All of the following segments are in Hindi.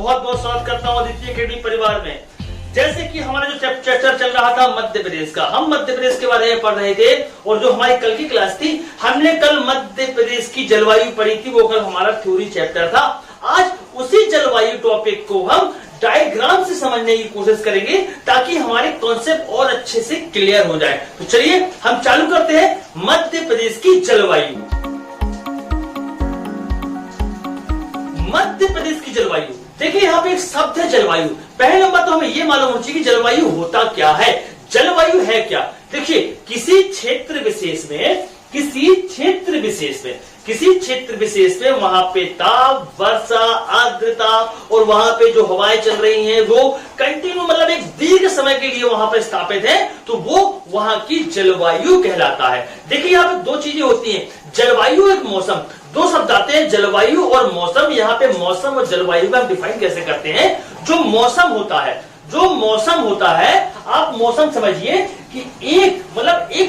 बहुत बहुत स्वागत करता हूँ अदिति अकेडमी परिवार में। जैसे कि हमारा जो चैप्टर चल रहा था मध्य प्रदेश का, हम मध्य प्रदेश के बारे में पढ़ रहे थे और जो हमारी कल की क्लास थी हमने कल मध्य प्रदेश की जलवायु पढ़ी थी, वो कल हमारा थ्योरी चैप्टर था। आज उसी जलवायु टॉपिक को हम डायग्राम से समझने की कोशिश करेंगे ताकि हमारे कॉन्सेप्ट और अच्छे से क्लियर हो जाए। तो चलिए हम चालू करते हैं मध्य प्रदेश की जलवायु। मध्य प्रदेश की जलवायु, देखिए यहाँ पे एक शब्द है जलवायु। पहले नंबर तो हमें ये मालूम होना चाहिए कि जलवायु होता क्या है। जलवायु है क्या? देखिए किसी क्षेत्र विशेष में वहां पे ताप, वर्षा, आर्द्रता और वहां पे जो हवाएं चल रही हैं वो कंटिन्यू मतलब एक दीर्घ समय के लिए वहां पे स्थापित है, तो वो वहां की जलवायु कहलाता है। देखिए यहाँ पे दो चीजें होती हैं, जलवायु और मौसम। दो शब्द आते हैं, जलवायु और मौसम। यहाँ पे मौसम और जलवायु का हम डिफाइन कैसे करते हैं? जो मौसम होता है आप मौसम समझिए कि एक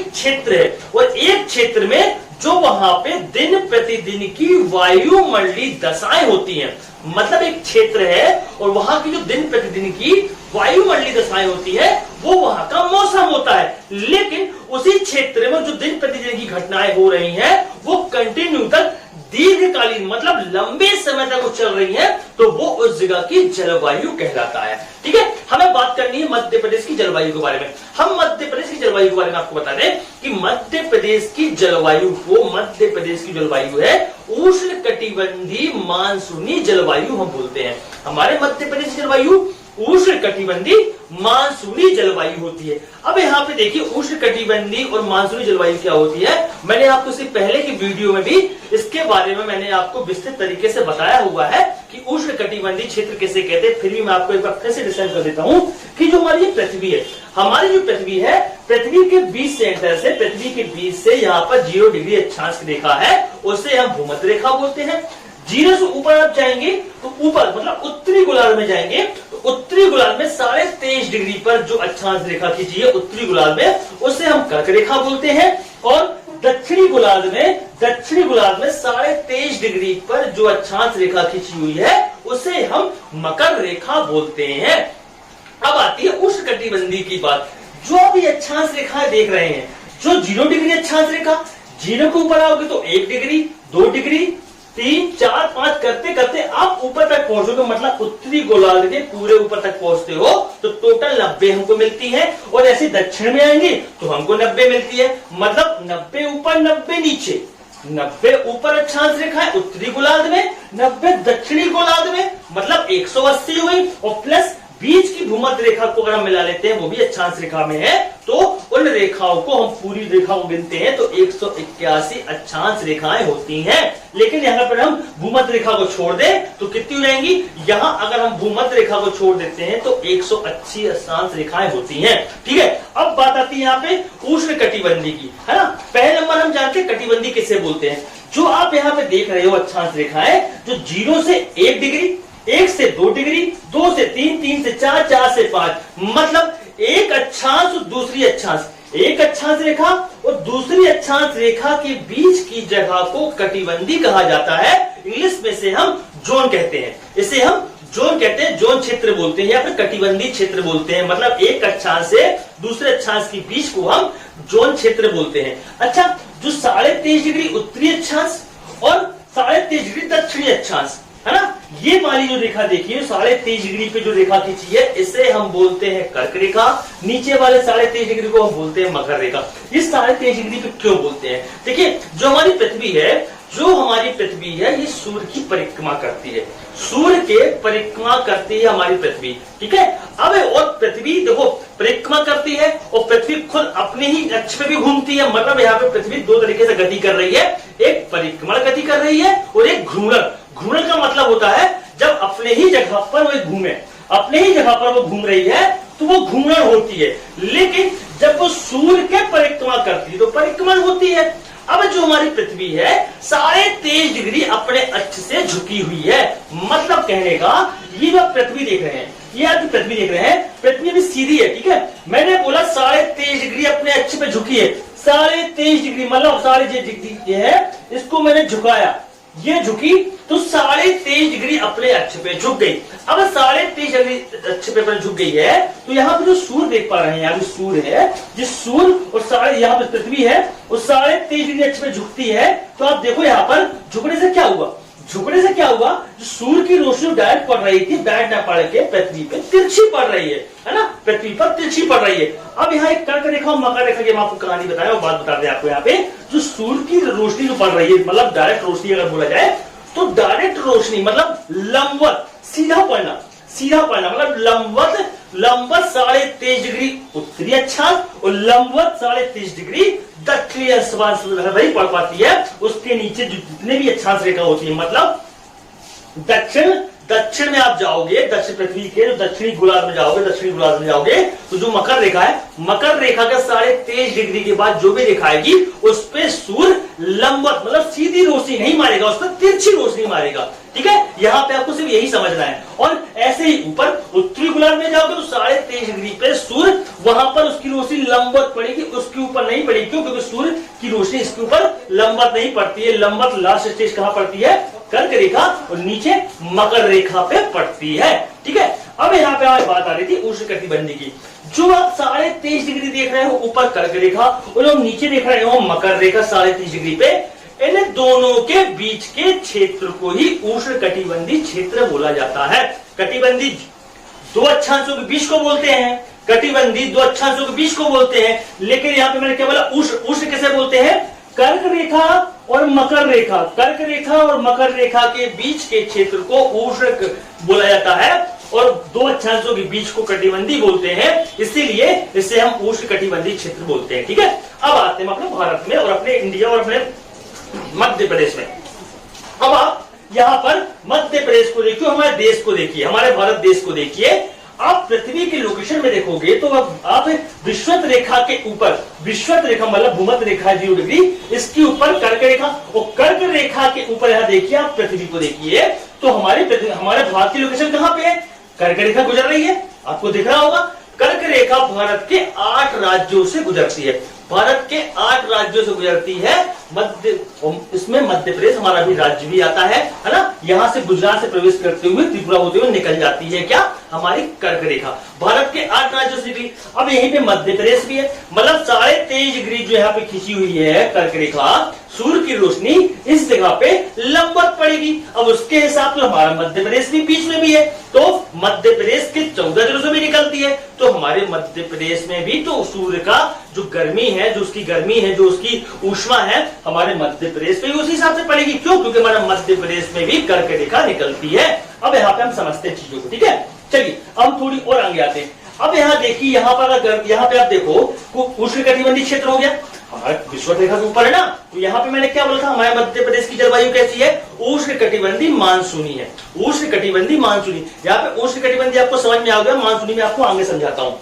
क्षेत्र है और एक क्षेत्र में जो वहां पे दिन प्रतिदिन की वायुमंडलीय दशाएं होती हैं। मतलब एक क्षेत्र है और वहां की जो दिन प्रतिदिन की वायुमंडलीय दशाएं होती है वो वहां का मौसम होता है। लेकिन उसी क्षेत्र में जो दिन प्रतिदिन की घटनाएं हो रही हैं वो कंटिन्यू तक दीर्घकालीन मतलब लंबे समय तक वो चल रही है, तो वो उस जगह की जलवायु कहलाता है। ठीक है, हमें बात करनी है मध्य प्रदेश की जलवायु के बारे में। हम मध्य प्रदेश की जलवायु के बारे में आपको बता दें कि मध्य प्रदेश की जलवायु है उष्ण कटिबंधीय मानसूनी जलवायु हम बोलते हैं। हमारे मध्य प्रदेश की जलवायु उष्ण कटिबंधीय मानसूनी जलवायु होती है। अब यहाँ पे देखिए उष्ण कटिबंधीय और मानसूनी जलवायु क्या होती है। मैंने आपको इससे पहले की वीडियो में भी इसके बारे में मैंने आपको विस्तृत तरीके से बताया हुआ है कि उष्ण कटिबंधीय क्षेत्र किसे कहते हैं। फिर भी मैं आपको एक बार फिर से डिस्कस कर देता हूँ कि जो हमारी पृथ्वी है, पृथ्वी के बीच सेंटर से पृथ्वी के बीच से यहाँ पर 0 डिग्री अक्षांश रेखा है, उसे हम भूमध्य रेखा बोलते हैं। 0 से ऊपर आप जाएंगे तो ऊपर मतलब उत्तरी गोलार्ध में जाएंगे तो उत्तरी गोलार्ध में 23.5 डिग्री पर जो अक्षांश रेखा खींची है उत्तरी गोलार्ध में, उसे हम कर्क रेखा बोलते हैं। और दक्षिणी गोलार्ध में 23.5 डिग्री पर जो अक्षांश रेखा खींची हुई है उसे हम मकर रेखा बोलते हैं। अब आती है उष्ण कटिबंधीय की बात। जो अभी अक्षांश रेखा देख रहे हैं, जो 0 डिग्री अक्षांश रेखा, 0 के ऊपर आओगे तो 1 डिग्री, 2 डिग्री, 3, 4, 5 करते करते आप ऊपर तक पहुंचोगे, मतलब उत्तरी गोलार्ध के पूरे ऊपर तक पहुंचते हो तो टोटल 90 हमको मिलती है। और ऐसे दक्षिण में आएंगे तो हमको 90 मिलती है, मतलब 90 ऊपर 90 नीचे। 90 ऊपर अक्षांश रेखा है उत्तरी गोलार्ध में, 90 दक्षिणी गोलार्ध में, मतलब 180 हो गई। और प्लस बीच की भूमध्य रेखा को अगर हम मिला लेते हैं, वो भी अक्षांश रेखा में है, तो उन रेखाओं को हम पूरी रेखा को गिनते हैं तो 181 अक्षांश रेखाएं होती हैं। लेकिन यहाँ पर हम भूमध्य रेखा को छोड़ दें तो कितनी हो जाएंगी? यहाँ अगर हम भूमध्य रेखा को छोड़ देते हैं तो 180 अक्षांश रेखाएं होती हैं। ठीक है, अब बात आती है यहाँ पे उष्ण कटिबंधीय की, है ना। पहले नंबर हम जानते हैं कटिबंधीय किसे बोलते हैं। जो आप यहाँ पे देख रहे हो अक्षांश रेखाएं, जो 0 से 1 डिग्री, 1 से 2 डिग्री, 2 से 3, 3 से 4, 4 से 5, मतलब एक अक्षांश और दूसरी अक्षांश, एक अक्षांश रेखा और दूसरी अक्षांश रेखा के बीच की जगह को कटिबंधीय कहा जाता है। इंग्लिश में से हम जोन कहते हैं, इसे हम जोन कहते हैं, जोन क्षेत्र बोलते हैं या फिर कटिबंधीय क्षेत्र बोलते हैं। मतलब एक अक्षांश से दूसरे अक्षांश के बीच को हम जोन क्षेत्र बोलते हैं। अच्छा, जो 23.5 डिग्री उत्तरी अक्षांश और 23.5 डिग्री दक्षिणी अक्षांश है ना, ये वाली जो रेखा देखिए 23.5 डिग्री पे जो रेखा खींची है इसे हम बोलते हैं कर्क रेखा। नीचे वाले 23.5 डिग्री को हम बोलते हैं मकर रेखा। इस 23.5 डिग्री पे क्यों बोलते हैं? देखिए जो हमारी पृथ्वी है ये सूर्य की परिक्रमा करती है, सूर्य के परिक्रमा करती है हमारी पृथ्वी। ठीक है, अब और पृथ्वी देखो परिक्रमा करती है और पृथ्वी खुद अपने ही अक्ष पे भी घूमती है। मतलब यहाँ पे पृथ्वी दो तरीके से गति कर रही है, एक परिक्रमण गति कर रही है और एक घूर्णन। घूर्णन का मतलब होता है जब अपने ही जगह पर वो घूमे, अपने ही जगह पर वो घूम रही है तो वो घूर्णन होती है। लेकिन जब वो सूर्य के परिक्रमा करती है तो परिक्रमण होती है। अब जो हमारी पृथ्वी है 23.5 डिग्री अपने अक्ष से झुकी हुई है। मतलब कहने का ये जो पृथ्वी देख रहे हैं, ये आप पृथ्वी देख रहे हैं, पृथ्वी अभी सीधी है। ठीक है, मैंने बोला 23.5 डिग्री अपने अक्ष पे झुकी है। 23.5 डिग्री मतलब 23.5 डिग्री है, इसको मैंने झुकाया, ये झुकी तो 23.5 डिग्री अपने अक्ष पे झुक गई। अब 23.5 डिग्री अक्ष पे झुक गई है तो यहाँ पे जो सूर्य देख पा रहे हैं, यहाँ पे सूर्य है, जिस सूर्य और यहाँ पे पृथ्वी है, वो 23.5 डिग्री अक्ष पे झुकती है। तो आप देखो यहाँ पर झुकने से क्या हुआ, झुकने से क्या हुआ, जो सूर्य की रोशनी डायरेक्ट पड़ रही थी, डायरेक्ट ना पड़ के पृथ्वी पे तिरछी पड़ रही है ना, पृथ्वी पर तिरछी पड़ रही है। अब यहाँ एक कर्क रेखा और मकर रेखा की मैं आपको कहानी बताया और बात बता दें आपको। यहाँ पे जो सूर्य की रोशनी जो पड़ रही है, मतलब डायरेक्ट रोशनी अगर बोला जाए तो डायरेक्ट रोशनी मतलब लंबवत सीधा पड़ना, सीधा पड़ना मतलब लंबवत 23.5 डिग्री उत्तरी अक्षांश और लंबवत 23.5 डिग्री दक्षिणी अक्षांश वही पड़ पाती है। उसके नीचे जितने भी अक्षांश रेखा होती है, मतलब दक्षिण में आप जाओगे, दक्षिण पृथ्वी के जो दक्षिणी गोलार्ध में जाओगे, दक्षिणी गोलार्ध में जाओगे तो जो मकर रेखा है, मकर रेखा का 23.5 डिग्री के बाद जो भी रेखा आएगी उस पे सूर्य लंबवत मतलब सीधी रोशनी नहीं मारेगा, उस पर तिरछी रोशनी मारेगा। ठीक है, यहाँ पे आपको सिर्फ यही समझना है। और ऐसे ही ऊपर उत्तरी गोलार्ध में जाओगे तो 23.5 डिग्री पे सूर्य, वहां पर उसकी रोशनी लंबवत पड़ेगी, उसके ऊपर नहीं पड़ेगी। क्यों? क्योंकि सूर्य की रोशनी इसके ऊपर लंबवत नहीं पड़ती है। लंबवत लास्ट स्टेज कहां पड़ती है? कर्क रेखा और नीचे मकर रेखा पे पड़ती है। ठीक है, अब यहाँ पे हमारी बात आ रही थी उष्णकटिबंधीय की। जो आप 23.5 डिग्री देख रहे हो ऊपर कर्क रेखा और जो नीचे देख रहे हो मकर रेखा 23.5 डिग्री पे, इन दोनों के बीच के क्षेत्र को ही उष्णकटिबंधीय क्षेत्र बोला जाता है। कटिबंधी दो अक्षांशों के बीच को बोलते हैं, कटिबंधी दो अक्षांशों के बीच को बोलते हैं। लेकिन यहाँ पे मैंने क्या बोला, उष्ण कैसे बोलते हैं? कर्क रेखा और मकर रेखा, कर्क रेखा और मकर रेखा के बीच के क्षेत्र को उष्ण बोला जाता है और दो अक्षांशों के बीच को कटिबंधी बोलते हैं। इसीलिए इसे हम उष्णकटिबंधीय क्षेत्र बोलते हैं। ठीक है, अब आते हैं अपने भारत में और अपने इंडिया और अपने मध्य प्रदेश में। अब आप यहाँ पर मध्य प्रदेश को देखिए, हमारे देश को देखिए, हमारे भारत देश को देखिए। आप पृथ्वी के लोकेशन में देखोगे तो आप विषुवत रेखा के ऊपर, विषुवत रेखा मतलब भूमध्य रेखा 0 डिग्री, इसके ऊपर कर्क रेखा और कर्क रेखा के ऊपर यहाँ देखिए आप पृथ्वी को देखिए तो हमारे भारत की लोकेशन कहाँ पे है? कर्क रेखा गुजर रही है, आपको दिख रहा होगा। कर्क रेखा भारत के 8 राज्यों से गुजरती है, भारत के 8 राज्यों से गुजरती है। इसमें मध्य प्रदेश हमारा भी राज्य भी आता है ना। यहाँ से गुजरात से प्रवेश करते हुए त्रिपुरा होते हुए निकल जाती है क्या? हमारी कर्क रेखा भारत के 8 राज्यों से भी। अब यहीं पे मध्य प्रदेश भी है, मतलब 23.5 डिग्री जो यहाँ पे खींची हुई है कर्क रेखा, सूर्य की रोशनी इस जगह पे लंबवत पड़ेगी। अब उसके हिसाब से हमारा मध्य प्रदेश भी बीच में भी है, तो मध्य प्रदेश के 14 जिलों से भी निकलती है। तो हमारे मध्य प्रदेश में भी तो सूर्य का जो गर्मी है, जो उसकी गर्मी है, जो उसकी ऊष्मा है, हमारे मध्य प्रदेश में भी उसी हिसाब से पड़ेगी। क्यों? क्योंकि हमारे मध्य प्रदेश में भी कर्क रेखा निकलती है। अब यहाँ पे हम समझते हैं चीजों को। ठीक है, चलिए हम थोड़ी और आगे आते हैं। अब यहाँ देखिए, यहाँ पे आप देखो उष्णकटिबंधीय क्षेत्र हो गया, हमारे विषुवत रेखा के ऊपर है ना। तो यहाँ पे मैंने क्या बोला था, हमारे मध्य प्रदेश की जलवायु कैसी है? उष्णकटिबंधीय मानसूनी है, उष्णकटिबंधीय मानसूनी। यहाँ पे उष्णकटिबंधीय आपको समझ में आ गया, मानसूनी में आपको आगे समझाता हूँ।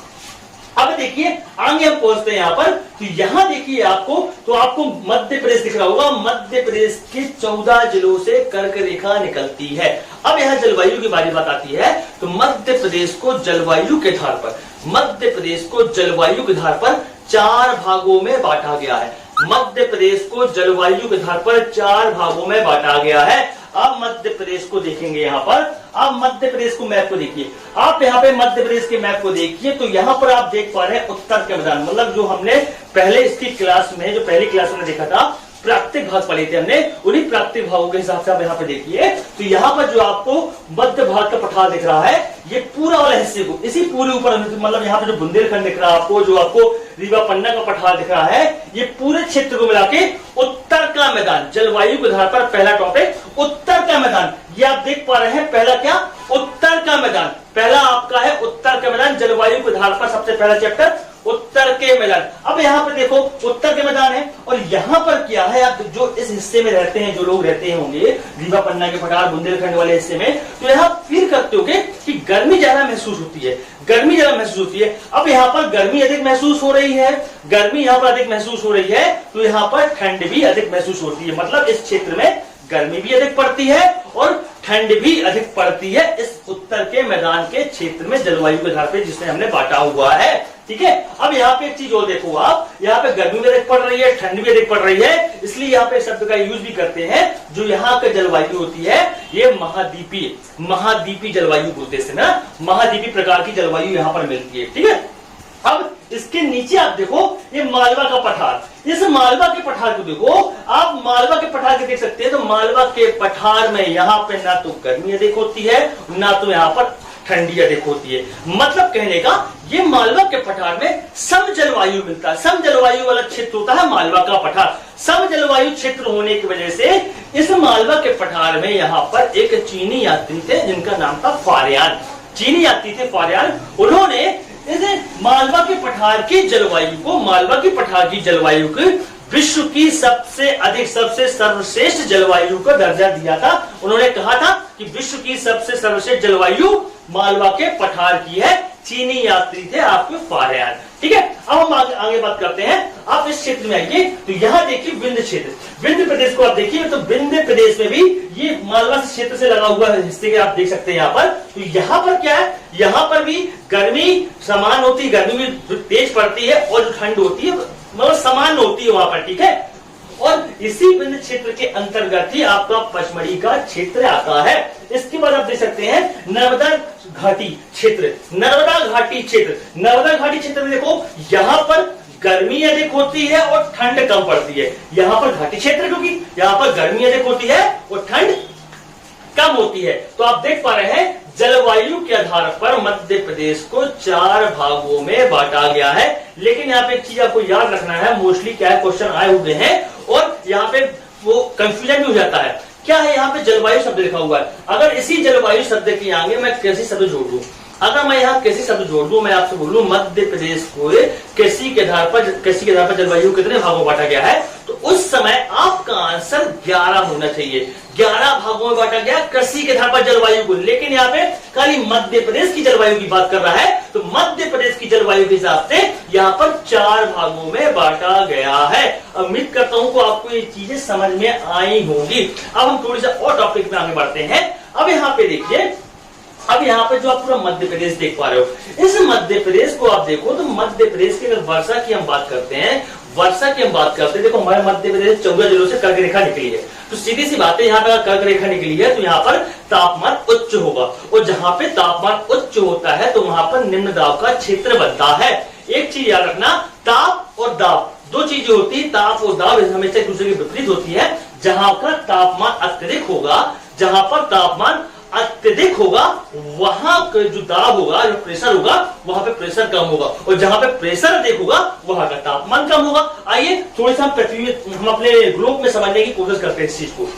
अब देखिए आगे हम पहुंचते हैं यहाँ पर, तो यहाँ देखिए आपको मध्य प्रदेश दिख रहा होगा। मध्य प्रदेश के 14 जिलों से कर्क रेखा निकलती है। अब यहाँ जलवायु की बारी बात आती है, तो मध्य प्रदेश को जलवायु के आधार पर, मध्य प्रदेश को जलवायु के आधार पर 4 भागों में बांटा गया है। मध्य प्रदेश को जलवायु के आधार पर 4 भागों में बांटा गया है। आप मध्य प्रदेश को देखेंगे, यहाँ पर आप मध्य प्रदेश को मैप को देखिए, आप यहाँ पे मध्य प्रदेश के मैप को देखिए तो यहाँ पर आप देख पा रहे हैं उत्तर के मैदान, मतलब जो हमने पहले इसकी क्लास में, जो पहली क्लास में देखा था, प्राकृतिक भाग पढ़े थे हमने, उन्हीं प्राकृतिक भागों के हिसाब से आप यहाँ पे देखिए। तो यहाँ पर जो आपको मध्य भाग का पठार दिख रहा है, ये पूरा वाला हिस्से को, इसी पूरे ऊपर मतलब यहाँ पे जो बुंदेलखंड दिख रहा है आपको, जो आपको रीवा पन्ना का पठार दिख रहा है, ये पूरे क्षेत्र को मिला के उत्तर का मैदान, जलवायु के आधार पर पहला टॉपिक उत्तर का मैदान, ये आप देख पा रहे हैं। पहला क्या? उत्तर का मैदान, पहला आपका है उत्तर का मैदान। जलवायु के आधार पर सबसे पहला चैप्टर उत्तर के मैदान। अब यहाँ पे देखो उत्तर के मैदान है और यहाँ पर क्या है, आप जो इस हिस्से में रहते हैं, जो लोग रहते होंगे रीवा पन्ना के पठार बुंदेलखंड वाले हिस्से में, तो यहाँ फील करते होंगे कि गर्मी ज्यादा महसूस होती है, गर्मी ज्यादा महसूस होती है। अब यहाँ पर गर्मी अधिक महसूस हो रही है, गर्मी यहाँ पर अधिक महसूस हो रही है, तो यहाँ पर ठंड भी अधिक महसूस होती है। मतलब इस क्षेत्र में गर्मी भी अधिक पड़ती है और ठंड भी अधिक पड़ती है इस उत्तर के मैदान के क्षेत्र में जलवायु के आधार पर जिसने हमने बांटा हुआ है। ठीक है, अब यहाँ पे एक चीज और देखो आप, यहाँ पे गर्मी भी अधिक पड़ रही है, ठंड भी अधिक पड़ रही है, इसलिए यहाँ पे शब्द का यूज भी करते हैं। जो यहाँ का जलवायु होती है ये महाद्वीपीय जलवायु बोलते हैं ना, महाद्वीपीय प्रकार की जलवायु यहाँ पर मिलती है। ठीक है, अब इसके नीचे आप देखो ये मालवा का पठार, इस मालवा के पठार को देखो आप, मालवा के पठार के देख सकते हैं। तो मालवा के पठार में यहाँ पे ना तो गर्मी अधिक होती है ना तो यहाँ पर ठंडी अधिक होती है। मतलब कहने का ये मालवा के पठार में सम जलवायु मिलता है, सम जलवायु वाला क्षेत्र होता है मालवा का पठार। सम जलवायु क्षेत्र होने की वजह से इस मालवा के पठार में यहाँ पर एक चीनी यात्री थे जिनका नाम था फारियान। चीनी यात्री थे फारियान, उन्होंने इस मालवा के पठार की जलवायु को, मालवा के पठार की जलवायु को विश्व की सबसे अधिक, सबसे सर्वश्रेष्ठ जलवायु को दर्जा दिया था। उन्होंने कहा था कि विश्व की सबसे सर्वश्रेष्ठ जलवायु मालवा के पठार की है। चीनी यात्री थे आपके फारियान। ठीक है, अब हम आगे बात करते हैं। आप इस क्षेत्र में आइए तो यहाँ देखिए विंध्य क्षेत्र, विंध्य प्रदेश को आप देखिए तो विंध्य प्रदेश में भी ये मालवा क्षेत्र से लगा हुआ हिस्से के आप देख सकते हैं यहाँ पर। तो यहाँ पर क्या है, यहाँ पर भी गर्मी समान होती है, गर्मी भी तेज पड़ती है और जो ठंड होती है मतलब समान होती है वहां पर। ठीक है, और इसी विंध्य क्षेत्र के अंतर्गत ही आपका पचमढ़ी का क्षेत्र आता है। इसके बाद आप देख सकते हैं नर्मदा घाटी क्षेत्र, नर्मदा घाटी क्षेत्र, नर्मदा घाटी क्षेत्र में देखो यहाँ पर गर्मी अधिक होती है और ठंड कम पड़ती है। यहाँ पर घाटी क्षेत्र क्योंकि यहाँ पर गर्मी अधिक होती है और ठंड कम होती है। तो आप देख पा रहे हैं जलवायु के आधार पर मध्य प्रदेश को 4 भागों में बांटा गया है। लेकिन यहाँ पे एक चीज आपको याद रखना है, मोस्टली क्या है क्वेश्चन आए हुए हैं और यहाँ पे वो कंफ्यूजन भी हो जाता है। क्या है यहाँ पे जलवायु शब्द लिखा हुआ है, अगर इसी जलवायु शब्द के आगे मैं कैसे शब्द जोड़ दूं, अगर मैं यहाँ कैसे शब्द जोड़ दूं, मैं आपसे बोलूं मध्य प्रदेश को कृषि के आधार पर जलवायु कितने भागों में बांटा गया है, तो उस समय आपका आंसर 11 होना चाहिए। 11 भागों में बांटा गया कृषि के आधार पर जलवायु को, लेकिन यहाँ पे खाली मध्य प्रदेश की जलवायु की बात कर रहा है। तो मध्य प्रदेश की जलवायु के हिसाब से यहाँ पर 4 भागों में बांटा गया है। उम्मीद करता हूं कि आपको ये चीजें समझ में आई होंगी। अब हम थोड़ी सा और टॉपिक में आगे बढ़ते हैं। अब यहाँ पे देखिए, अब यहाँ पे जो आप पूरा मध्य प्रदेश देख पा रहे हो, इस मध्य प्रदेश को आप देखो तो मध्य प्रदेश की अगर वर्षा की हम बात करते हैं, देखो हमारे मध्य प्रदेश 14 जिलों से कर्क रेखा निकली है। तो सीधी सी बात है, यहाँ पर कर्क रेखा निकली है तो यहाँ पर तापमान उच्च होगा, और जहाँ पे तापमान उच्च होता है तो वहां पर निम्न दाब का क्षेत्र बनता है। एक चीज याद रखना, ताप और दाब दो चीजें होती है, ताप और दाब हमेशा एक दूसरे के विपरीत होती है। जहां का तापमान अत्यधिक होगा, जहां पर तापमान अत्यधिक होगा वहां जो दाब होगा, जो प्रेशर होगा वहां पे प्रेशर कम होगा, और जहां पे प्रेशर अधिक होगा वहां का तापमान कम होगा। आइए थोड़ी सा हम अपने ग्लोब में समझने की कोशिश करते हैं इस चीज को।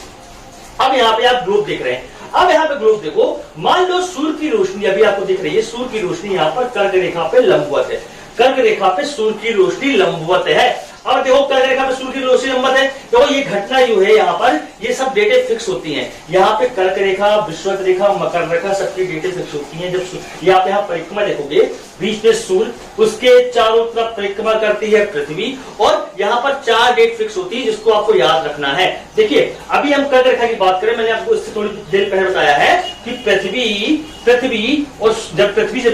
अब यहाँ पे आप ग्लोब देख रहे हैं, अब यहाँ पे ग्लोब देखो, मान लो सूर्य की रोशनी अभी आपको दिख रही है, सूर्य की रोशनी यहाँ पर कर्क रेखा पे लंबवत है, कर्क रेखा पे सूर्य की रोशनी लंबवत है। अब देखो कर्क रेखा पे सूर्य की रोशनी लंबवत है, तो ये घटना जो है यहाँ पर ये सब डेटे फिक्स होती हैं। यहाँ पे कर्क रेखा, विषुवत रेखा, मकर रेखा सबकी डेटे फिक्स होती हैं। जब यहाँ पे आप परिक्रमा देखोगे, बीच में सूर्य, उसके चारों तरफ परिक्रमा करती है पृथ्वी, और यहाँ पर 4 डेट फिक्स होती है जिसको आपको याद रखना है। देखिए अभी हम कर्क रेखा की बात करें, मैंने आपको इससे थोड़ी देर पहले बताया है कि पृथ्वी और जब पृथ्वी से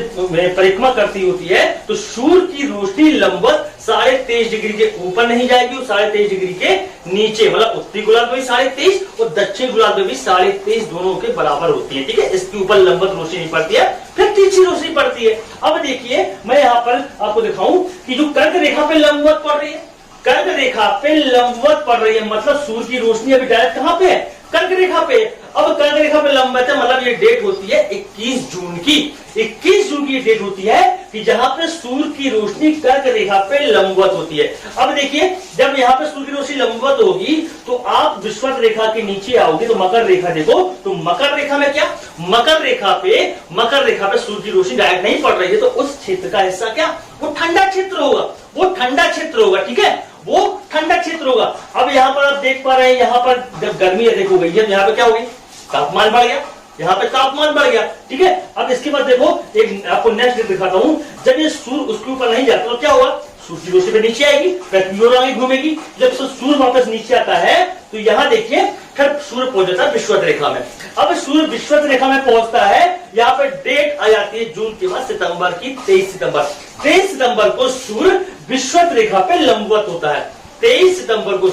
परिक्रमा करती होती है तो सूर्य की रोशनी लंबवत 23.5 डिग्री के ऊपर नहीं जाएगी और 23.5 डिग्री के नीचे, मतलब उत्तरी गोलार्ध में भी 23.5 और दक्षिण गोलार्ध में भी 23.5 दोनों के बराबर होती है। ठीक है, इसके ऊपर लंबवत रोशनी नहीं पड़ती है, फिर तिरछी रोशनी पड़ती है। अब देखिए मैं यहाँ पर आपको दिखाऊं कि जो कर्क रेखा पे लंबवत पड़ रही है, कर्क रेखा पे लंबवत पड़ रही है, मतलब सूर्य की रोशनी अभी डायरेक्ट कहां पे है, कर्क रेखा पे। अब कर्क रेखा पे लंबवत है, मतलब ये डेट होती है 21 जून की, 21 जून की डेट होती है कि जहां पे सूर्य की रोशनी कर्क रेखा पे लंबवत होती है। अब देखिए जब यहाँ पे सूर्य की रोशनी लंबवत होगी तो आप विषुवत रेखा के नीचे आओगे तो मकर रेखा देखो, तो मकर रेखा में क्या, मकर रेखा पे सूर्य की रोशनी डायरेक्ट नहीं पड़ रही है, तो उस क्षेत्र का हिस्सा क्या, वो ठंडा क्षेत्र होगा, वो ठंडा क्षेत्र होगा। ठीक है, वो ठंडा क्षेत्र होगा। अब यहाँ पर आप देख पा रहे हैं, यहाँ पर जब गर्मी अधिक हो गई है, यहाँ पे क्या हो गई, तापमान बढ़ गया, यहाँ पे तापमान बढ़ गया। ठीक है, अब इसके बाद देखो एक आपको नेक्स्ट दिखाता हूं, जब ये सूर्य उसके ऊपर नहीं जाता तो क्या होगा, सूर्य की रोशनी पे नीचे आएगी, पृथ्वी और आगे घूमेगी। जब सूर्य वापस नीचे आता है तो यहाँ देखिए फिर सूर्य पहुंच जाता है विषुवत रेखा में। अब सूर्य विषुवत रेखा में पहुंचता है, यहाँ पे डेट आ जाती है जून के बाद सितंबर की 23 सितंबर। 23 सितंबर को सूर्य विषुवत रेखा पे लंबवत होता है। 23 सितंबर को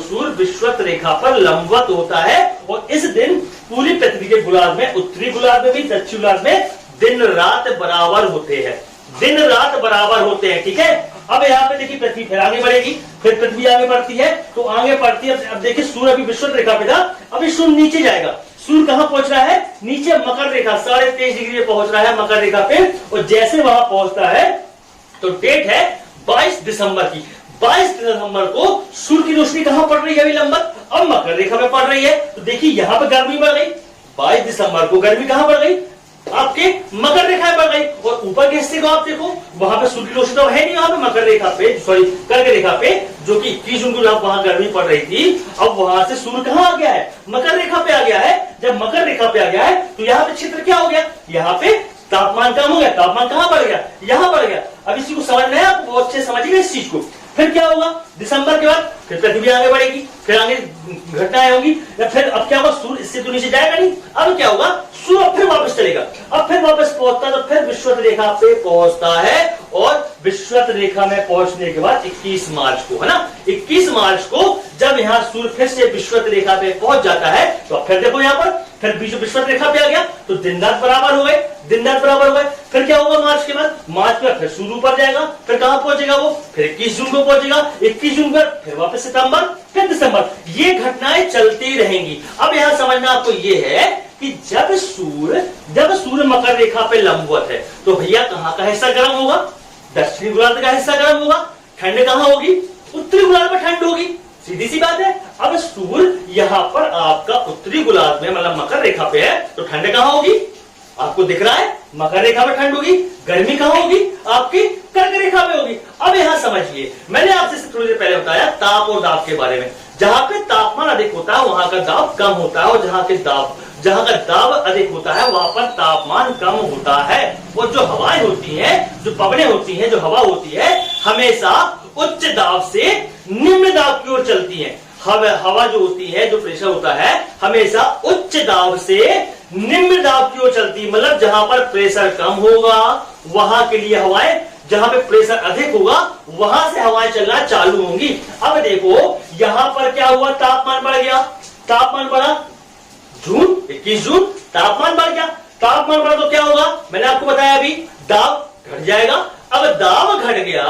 सूर्य विषुवत रेखा पर लंबवत होता है और इस दिन पूरी पृथ्वी के गोलार्ध में, उत्तरी गोलार्ध में भी दक्षिण गोलार्ध में दिन रात बराबर होते हैं, दिन रात बराबर होते हैं। ठीक है, अब यहाँ पे देखिए पृथ्वी फिर आगे बढ़ेगी, फिर पृथ्वी आगे बढ़ती है तो आगे बढ़ती है। अब देखिए सूर्य अभी विषुवत रेखा पे था, अभी सूर्य नीचे जाएगा। सूर्य कहां पहुंच रहा है? नीचे मकर रेखा 23.5 डिग्री पे पहुंच रहा है मकर रेखा पे। और जैसे वहां पहुंचता है तो डेट है 22 दिसंबर की। 22 दिसंबर को सूर्य की रोशनी कहां पड़ रही है? अभी लंबवत, अब मकर रेखा में पड़ रही है। तो देखिए यहां पर गर्मी बढ़ गई। 22 दिसंबर को गर्मी कहां बढ़ गई? आपके मकर रेखा में बढ़ गई। और ऊपर के हिस्से को आप देखो, वहां पे सूर्य की रोशनी तो है नहीं, वहां पे मकर रेखा पे, सॉरी कर्क रेखा पे, जो कि 21 जून को वहां गर्मी पड़ रही थी, अब वहां से सूर्य कहां आ गया है? मकर रेखा पे आ गया है। जब मकर रेखा पे आ गया है तो यहाँ पे क्षेत्र क्या हो गया? यहाँ पे तापमान कम हो गया। तापमान कहां बढ़ गया? यहां बढ़ गया। अब इसी को समझना है, आप बहुत अच्छे समझिएगा इस चीज को। फिर क्या होगा? दिसंबर के बाद फिर पृथ्वी आगे बढ़ेगी, फिर आगे घटनाएं होंगी, या फिर अब क्या होगा? सूर्य इससे तो नीचे जाएगा नहीं। अब क्या होगा? सूर्य फिर वापस चलेगा। अब फिर वापस पहुंचता है तो फिर विषुवत रेखा पे पहुंचता है। और विषुवत रेखा में पहुंचने के बाद 21 मार्च को, है ना, 21 मार्च को जब यहाँ सूर्य फिर से विषुवत रेखा पे पहुंच जाता है तो अब फिर देखो यहाँ पर फिर विषुवत रेखा पे आ गया तो दिन रात बराबर हो गए, दिन रात बराबर हो गए। फिर क्या होगा मार्च के बाद? मार्च में फिर सूर्य ऊपर जाएगा, फिर कहां पहुंचेगा वो? फिर 21 जून को पहुंचेगा। 21 जून पर फिर वापस सितंबर, फिर दिसंबर, ये घटनाएं चलती रहेंगी। अब यहां समझना आपको ये है कि जब सूर्य मकर रेखा पे लंबवत है तो भैया कहां का हिस्सा गर्म होगा? दक्षिणी गोलार्ध का हिस्सा गर्म होगा। ठंड कहां होगी? उत्तरी गोलार्ध में ठंड होगी। सीधी सी बात है। अब सूर्य यहां पर आपका उत्तरी गोलार्ध में, मतलब मकर रेखा पे है, तो ठंड कहां होगी? आपको दिख रहा है मकर रेखा में ठंड होगी। गर्मी कहां होगी? आपकी कर्क रेखा में होगी। अब यहां समझिए, मैंने आपसे थोड़ी देर पहले बताया ताप और दाब के बारे में। जहां पे तापमान अधिक होता है वहां का दाब कम होता है, और जहां का दाब अधिक होता है वहां पर तापमान कम होता है। और जो हवाएं होती हैं, जो पवनें होती हैं, जो हवा होती है, हमेशा उच्च दाब से निम्न दाब की ओर चलती है। हवा जो होती है, जो प्रेशर होता है, हमेशा उच्च दाब से निम्न दाब की ओर चलती है। मतलब जहां पर प्रेशर कम होगा वहां के लिए हवाएं, जहां पे प्रेशर अधिक होगा वहां से हवाएं चलना चालू होंगी। अब देखो यहां पर क्या हुआ? तापमान बढ़ गया। तापमान बढ़ा, 21 जून तापमान बढ़ गया। तापमान बढ़ा तो क्या होगा? मैंने आपको बताया अभी, दाब घट जाएगा। अब दाब घट गया,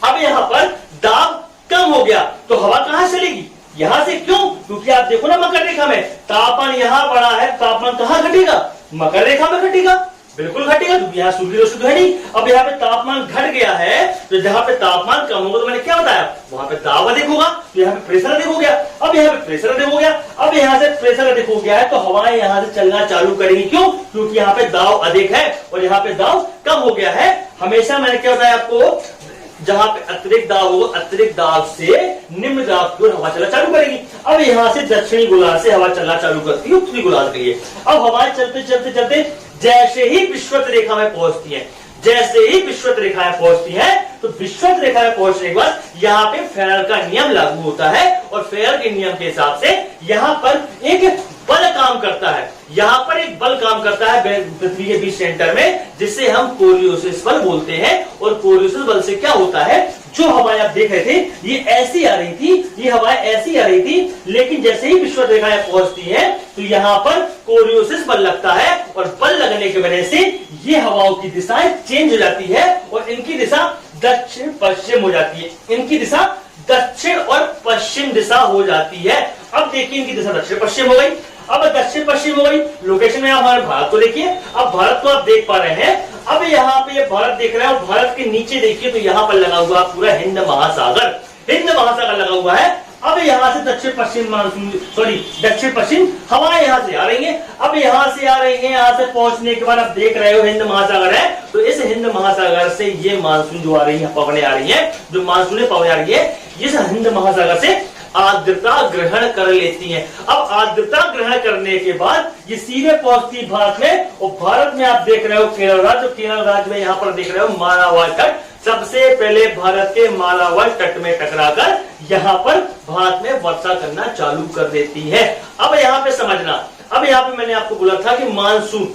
अब यहां पर दाब कम हो गया तो हवा कहां चलेगी? यहां से। क्यों? क्योंकि आप देखो ना मकर रेखा में तापमान यहां बढ़ा है, तापमान कहां घटेगा? मकर रेखा में घटेगा, बिल्कुल घटेगा, क्योंकि यहाँ सूर्य की रोशनी तो है नहीं। अब यहाँ पे तापमान घट गया है तो जहां पे तापमान कम होगा तो मैंने क्या बताया? वहां पे दाब अधिक होगा, तो यहाँ पे प्रेशर अधिक हो गया। अब यहाँ पे प्रेशर अधिक हो गया, अब यहाँ से प्रेशर अधिक हो गया है तो हवाएं यहाँ से चलना चालू करेंगी। क्यों? क्योंकि यहाँ पे दाब अधिक है और यहाँ पे दाब कम हो गया है। हमेशा मैंने क्या बताया आपको? जहां पे अतिरिक्त दाब होगा, अतिरिक्त दाब से निम्न दाब की ओर हवा चलना चालू करेगी। अब यहां से दक्षिणी गोलार्ध से हवा चलना चालू करती है उत्तरी गोलार्ध के लिए। अब हवाएं चलते चलते चलते जैसे ही विषुवत रेखा में पहुंचती है, जैसे ही विषुवत रेखा में पहुंचती है तो विषुवत रेखा में पहुंचने के बाद यहाँ पे फेयर का नियम लागू होता है। और फेयर के नियम के हिसाब से यहाँ पर एक बल काम करता है, यहाँ पर एक बल काम करता है पृथ्वी के बीच सेंटर में, जिससे हम कोरियोसिस बल बोलते हैं। और कोरियोसिस बल से क्या होता है? जो हवाएं आप देख रहे थे ये ऐसी आ रही थी, ये हवाएं ऐसी आ रही थी, लेकिन जैसे ही विषुवत रेखाएं पहुंचती हैं तो यहाँ पर कोरियोसिस बल लगता है। और बल लगने की वजह से ये हवाओं की दिशाएं चेंज हो जाती है और इनकी दिशा दक्षिण पश्चिम हो जाती है। इनकी दिशा दक्षिण और पश्चिम दिशा हो जाती है। अब देखिए इनकी दिशा दक्षिण पश्चिम हो गई। अब दक्षिण पश्चिम हो गई। लोकेशन में हमारे भारत को देखिए, अब भारत को आप देख पा रहे हैं। अब यहाँ पे ये भारत देख रहे हैं और भारत के नीचे देखिए तो यहाँ पर लगा हुआ पूरा हिंद महासागर, हिंद महासागर लगा हुआ है। अब यहाँ से दक्षिण पश्चिम मानसून, सॉरी दक्षिण पश्चिम हवाएं यहाँ से आ रही हैं। अब यहाँ से आ रही हैं, यहाँ से पहुंचने के बाद आप देख रहे हो हिंद महासागर है, तो इस हिंद महासागर से ये मानसून जो आ रही है, पवनें आ रही है, जो मानसूनी पवनें आ रही है, इस हिंद महासागर से आर्द्रता ग्रहण कर लेती हैं। अब आर्द्रता ग्रहण करने के बाद ये सीधे पहुंचती भारत में। और भारत में आप देख रहे हो केरल राज्य, केरल राज्य में यहाँ पर देख रहे हो मालाबार तट। सबसे पहले भारत के मालाबार तट में टकराकर यहाँ पर भारत में वर्षा करना चालू कर देती है। अब यहाँ पे समझना, अब यहाँ पे मैंने आपको बोला था कि मानसून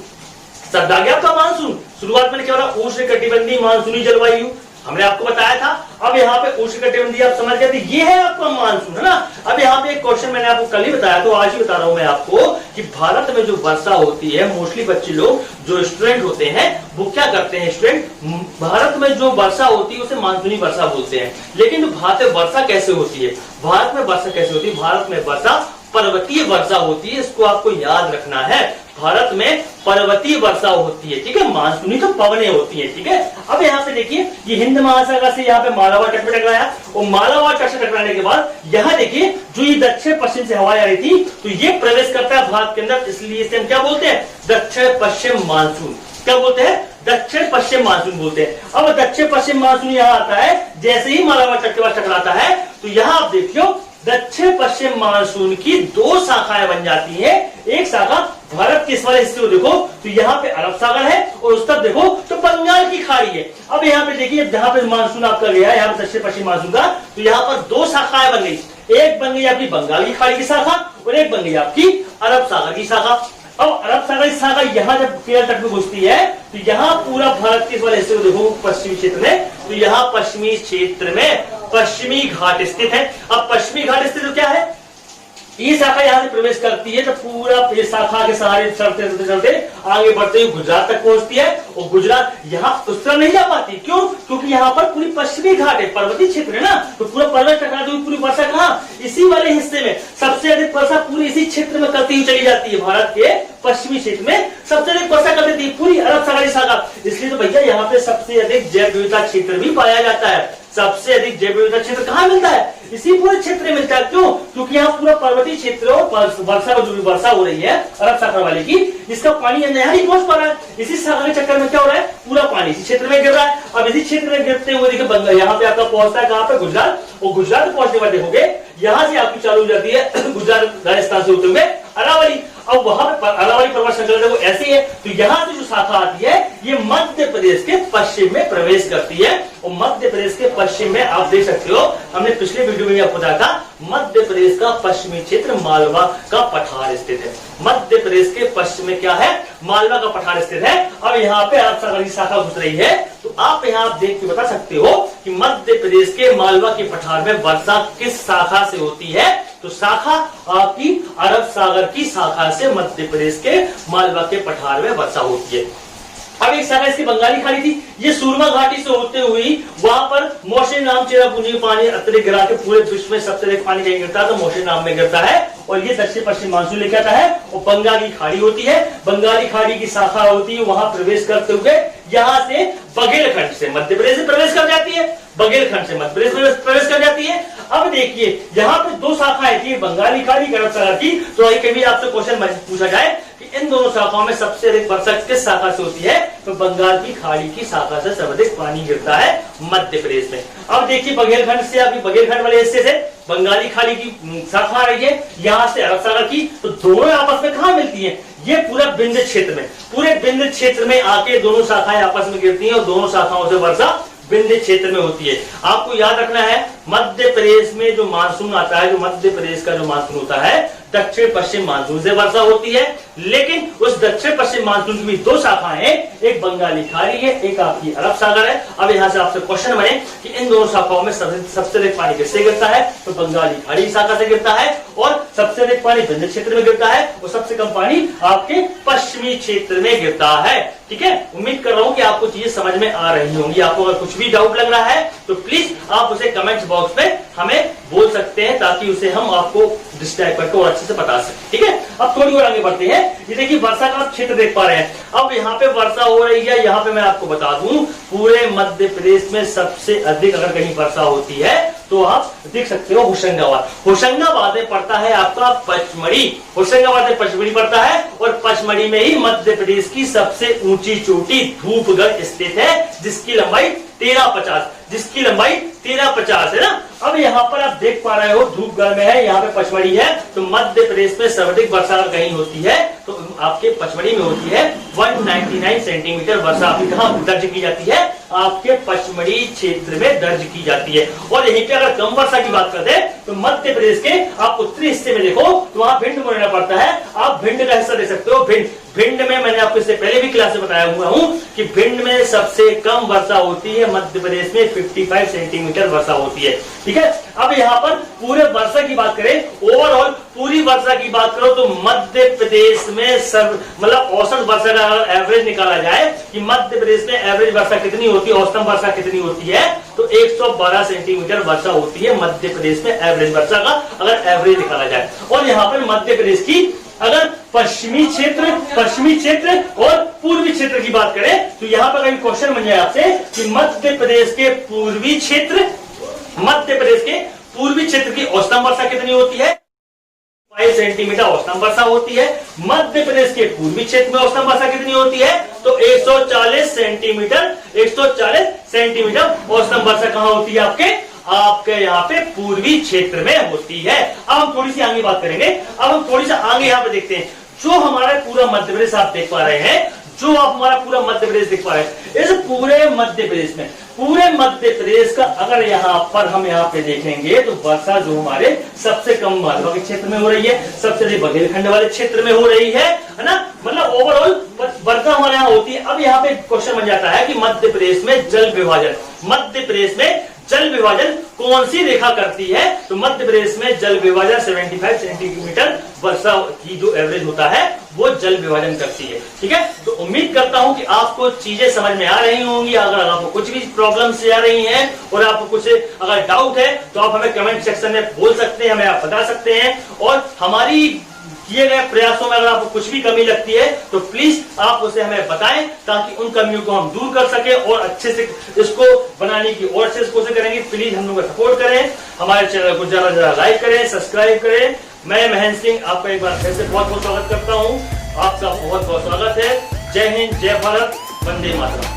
शब्द आ गया आपका मानसून। शुरुआत में क्या बोला, उष्णकटिबंधीय मानसूनी जलवायु, हमने आपको बताया था। अब यहाँ पे उष्णकटिबंधीय आप समझ गए, ये है आपका मानसून, है ना। अब यहाँ पे एक क्वेश्चन मैंने आपको कल ही बताया, तो आज ही बता रहा हूं मैं आपको कि भारत में जो वर्षा होती है, मोस्टली बच्चे लोग जो स्टूडेंट होते हैं वो क्या करते हैं, स्टूडेंट भारत में जो वर्षा होती है उसे मानसूनी वर्षा बोलते हैं। लेकिन भारत में वर्षा कैसे होती है, भारत में वर्षा कैसे होती है, भारत में वर्षा पर्वतीय वर्षा होती है, इसको आपको याद रखना है। भारत में पर्वतीय वर्षा होती है, ठीक है, मानसूनी तो पवनें होती है, ठीक है। अब यहाँ पे देखिए, ये हिंद महासागर से यहाँ पे मालाबार तट पे टकराया, और मालाबार तट से टकराने के बाद यहाँ देखिए जो ये दक्षिण पश्चिम से हवाएं आ रही थी, तो ये प्रवेश करता है भारत के अंदर, इसलिए इसे हम क्या बोलते हैं, दक्षिण पश्चिम मानसून। क्या बोलते हैं, दक्षिण पश्चिम मानसून बोलते हैं। अब दक्षिण पश्चिम मानसून यहाँ आता है, जैसे ही मालाबार तट के पास टकराता है, तो यहाँ आप देखियो दक्षिण पश्चिम मानसून की दो शाखाएं बन जाती है। एक शाखा भारत के इस वाले हिस्से को देखो तो यहाँ पे अरब सागर है, और उस तरफ देखो तो बंगाल की खाड़ी है। अब यहाँ पे देखिए, जहां पे मानसून आपका गया है, यहाँ पे दक्षिण पश्चिम मानसून का, तो यहाँ पर दो शाखाएं बन गई। एक बन गई आपकी बंगाल की खाड़ी की शाखा, और एक बन गई आपकी अरब सागर की शाखा। अब अरब सागर की शाखा यहाँ जब केरल तट में घुसती है, तो यहाँ पूरा भारत के इस वाले हिस्से को देखो पश्चिमी क्षेत्र में, तो यहाँ पश्चिमी क्षेत्र में पश्चिमी घाट स्थित है। अब पश्चिमी घाट स्थित तो क्या है, ये शाखा यहाँ से प्रवेश करती है, तो पूरा ये शाखा के सहारे चलते चलते चलते आगे बढ़ते हुए गुजरात तक पहुंचती है, और गुजरात यहाँ उस तरह नहीं जा पाती। क्यों, क्योंकि यहाँ पर पूरी पश्चिमी घाट है, पर्वतीय क्षेत्र है ना, तो पूरा पर्वत टकराते हुए पूरी वर्षा कहाँ, इसी वाले हिस्से में सबसे अधिक वर्षा पूरी इसी क्षेत्र में करती हुई चली जाती है। भारत के पश्चिमी क्षेत्र में सबसे अधिक वर्षा कर देती है पूरी अरब सागर की शाखा, इसलिए तो भैया यहाँ पे सबसे अधिक जैव विविधता क्षेत्र भी पाया जाता है। सबसे अधिक जैव विविधता क्षेत्र कहाँ मिलता है, इसी पूरे क्षेत्र में मिलता है। क्यों, क्योंकि यहाँ पूरा पर्वतीय क्षेत्र और वर्षा जो भी वर्षा हो रही है अरब सागर वाले की, इसका पानी यहाँ ही पहुंच पा रहा है। इसी सागर के चक्कर में क्या हो रहा है, पूरा पानी इसी क्षेत्र में गिर रहा है। अब इसी क्षेत्र में गिरते हुए देखिए बंगाल यहाँ पे आपका पहुंचता है, कहाँ पे, गुजरात, और गुजरात पहुंचने पर देखोगे यहाँ से आपकी चालू हो जाती है गुजरात राजस्थान से होते हुए अरावली। अब वहां पे अरावली पर्वत श्रृंखला देखो ऐसी है, तो यहाँ से जो शाखा आती है ये मध्य प्रदेश के पश्चिम में प्रवेश करती है, और मध्य प्रदेश के पश्चिम में आप देख सकते हो, हमने पिछले वीडियो में आपको बताया था, मध्य प्रदेश का पश्चिमी क्षेत्र मालवा का पठार स्थित है। मध्य प्रदेश के पश्चिम में क्या है, मालवा का पठार स्थित है। अब यहाँ पे अरब सागर की शाखा घुस रही है, तो आप यहाँ देख के बता सकते हो कि मध्य प्रदेश के मालवा के पठार में वर्षा किस शाखा से होती है, तो शाखा आपकी अरब सागर की शाखा से मध्य प्रदेश के मालवा के पठार में वर्षा होती है। अब एक शाखा इसकी बंगाली खाड़ी थी, ये सुरमा घाटी से होते हुई वहां पर मौसम नाम चेरापूंजी पानी अत्यधिक गिरा के पूरे विश्व में सबसे अधिक पानी कहीं गिरता है तो मौसम नाम में गिरता है, और ये दक्षिण पश्चिम मानसून लेके आता है, और बंगाली खाड़ी होती है, बंगाली खाड़ी की शाखा होती है, वहां प्रवेश करते हुए यहाँ से बघेलखंड से मध्य प्रदेश में प्रवेश कर जाती है, बघेलखंड से मध्य प्रदेश में प्रवेश कर जाती है। अब देखिए यहाँ पे दो शाखाएं थी, बंगाली खाड़ी, अरब सागर की, तो कभी आपसे क्वेश्चन पूछा जाए कि इन दोनों शाखाओं में सबसे अधिक वर्षा किस शाखा से होती है, तो बंगाल की खाड़ी की शाखा से सर्वाधिक पानी गिरता है मध्य प्रदेश में। अब देखिए बघेलखंड से, अभी बघेलखंड वाले हिस्से से बंगाली खाड़ी की शाखा आ रही है, यहाँ से अरब सागर की, तो दोनों आपस में कहाँ मिलती है, ये पूरा विंध्य क्षेत्र में, पूरे विंध्य क्षेत्र में आके दोनों शाखाएं आपस में गिरती हैं, और दोनों शाखाओं से वर्षा विंध्य क्षेत्र में होती है। आपको याद रखना है, मध्य प्रदेश में जो मानसून आता है, जो मध्य प्रदेश का जो मानसून होता है, दक्षिण पश्चिम मानसून से वर्षा होती है, लेकिन उस दक्षिण पश्चिम मानसून की भी दो शाखाएं हैं, एक बंगाली खाड़ी है, एक आपकी अरब सागर है। अब यहाँ से आपसे क्वेश्चन बने कि इन दोनों शाखाओं में सबसे अधिक पानी किससे गिरता है, तो बंगाली खाड़ी शाखा से गिरता है, और सबसे अधिक पानी विंध्य क्षेत्र में गिरता है, और सबसे कम पानी आपके पश्चिमी क्षेत्र में गिरता है। ठीक है, उम्मीद कर रहा हूं कि आपको चीजें समझ में आ रही होंगी। आपको अगर कुछ भी डाउट लग रहा है तो प्लीज आप उसे कमेंट्स बॉक्स में हमें बोल सकते हैं, ताकि उसे हम आपको डिस्क्राइब करके और अच्छे से बता सकें। ठीक है, अब थोड़ी और आगे बढ़ते हैं। ये देखिए वर्षा का क्षेत्र देख पा रहे हैं, अब यहाँ पे वर्षा हो रही है। यहाँ पे मैं आपको बता दूं, पूरे मध्य प्रदेश में सबसे अधिक अगर कहीं वर्षा होती है तो आप देख सकते हो होशंगाबाद। होशंगाबाद में पड़ता है आपका पचमढ़ी, होशंगाबाद में पचमढ़ी पड़ता है, और पचमढ़ी में ही मध्य प्रदेश की सबसे ऊंची चोटी धूपगढ़ स्थित है, जिसकी लंबाई 1350 है ना। अब यहाँ पर आप देख पा रहे हो धूपगढ़ में है, यहाँ पे पचमढ़ी है, तो मध्य प्रदेश में सर्वाधिक वर्षा कहीं होती है तो आपके पचमढ़ी में होती है। 199 सेंटीमीटर वर्षा आपकी कहाँ दर्ज की जाती है, आपके पचमढ़ी क्षेत्र में दर्ज की जाती है। और यहीं पे अगर कम वर्षा की बात करते हैं तो मध्य प्रदेश के आप उत्तरी हिस्से में देखो तो वहां भिंड मुरैना पड़ता है, आप भिंड का हिस्सा दे सकते हो। भिंड में मैंने आपको इससे पहले भी क्लास में बताया हुआ हूं कि भिंड में सबसे कम वर्षा होती है, मध्य प्रदेश में 55 सेंटीमीटर वर्षा होती है। ठीक है, अब यहाँ पर पूरे वर्षा की बात करें, ओवरऑल पूरी वर्षा की बात करो तो मध्य प्रदेश में मतलब औसत वर्षा का अगर एवरेज निकाला जाए कि मध्य प्रदेश में एवरेज वर्षा कितनी होती है, औसतम वर्षा कितनी होती है, तो 112 सेंटीमीटर वर्षा होती है मध्य प्रदेश में एवरेज वर्षा का अगर एवरेज निकाला जाए। और यहाँ पर मध्य प्रदेश की अगर पश्चिमी क्षेत्र और पूर्वी क्षेत्र की बात करें तो यहाँ पर कहीं क्वेश्चन बन जाए आपसे कि मध्य प्रदेश के पूर्वी क्षेत्र की औसतम वर्षा कितनी होती है, 5 सेंटीमीटर औसतम वर्षा होती है। मध्य प्रदेश के पूर्वी क्षेत्र में औसतम वर्षा कितनी होती है, तो 140 सेंटीमीटर औसतम वर्षा कहां होती है, आपके यहाँ पे पूर्वी क्षेत्र में होती है। अब हम थोड़ी सी आगे बात करेंगे, अब हम थोड़ी सा आगे यहाँ पे देखते हैं। जो हमारा पूरा मध्य प्रदेश आप देख पा रहे हैं, जो आप हमारा पूरा मध्य प्रदेश देख पा रहे हैं, इस पूरे मध्य प्रदेश का अगर यहाँ पर हम यहाँ पे देखेंगे तो वर्षा जो हमारे सबसे कम मालवा के क्षेत्र में हो रही है, सबसे अधिक बुंदेलखंड वाले क्षेत्र में हो रही है ना, मतलब ओवरऑल वर्षा हमारे यहाँ होती है। अब यहाँ पे क्वेश्चन बन जाता है कि मध्य प्रदेश में जल विभाजन कौन सी रेखा करती है, तो मध्य प्रदेश में जल विभाजन 75 सेंटीमीटर वर्षा की जो एवरेज होता है वो जल विभाजन करती है। ठीक है, तो उम्मीद करता हूं कि आपको चीजें समझ में आ रही होंगी। अगर आपको कुछ भी प्रॉब्लम्स आ रही हैं और आपको कुछ अगर डाउट है तो आप हमें कमेंट सेक्शन में बोल सकते हैं, हमें आप बता सकते हैं। और हमारी किए गए प्रयासों में अगर आपको कुछ भी कमी लगती है तो प्लीज आप उसे हमें बताएं ताकि उन कमियों को हम दूर कर सके और अच्छे से इसको बनाने की और अच्छे से कोशिश करेंगे। प्लीज हम लोग सपोर्ट करें, हमारे चैनल को ज्यादा से ज्यादा लाइक करें, सब्सक्राइब करें। मैं महेंद्र सिंह आपका एक बार फिर से बहुत बहुत स्वागत करता हूं। आपका बहुत बहुत स्वागत है। जय हिंद, जय भारत, वंदे मातरम।